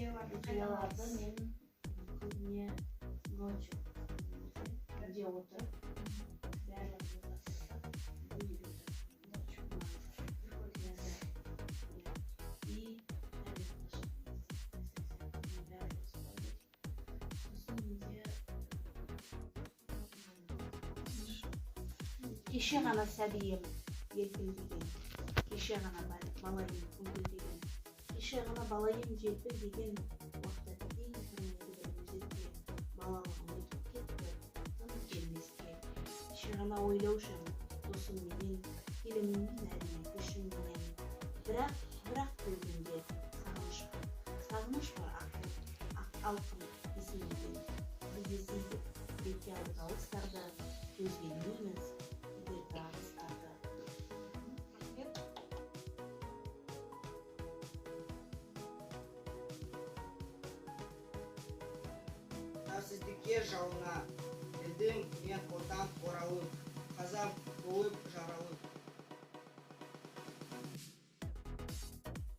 идеяларды мен көбіне ночью где отырып барлығын жасап ночью и кеше ғана сәбиім желпілдеген, кеше ғана балайым күңкілдеген, кеше ғана балайым желпілдеген, уақытта ең күңгілді бір өзекке балалығым өтіп кетті, тым келмеске. Кеше ғана ойлаушым досымменен, келіміммен әрине күшімменен, бірақ көлгенде сағыныш бар ақ алқым есімдеген. Біз іздейдік бетке алып алыстарды, көзге ілмейміз кедергі ағыстарды. Сәтсіздікке жалына, білдің мен отан оралып, қазақ болып жаралып.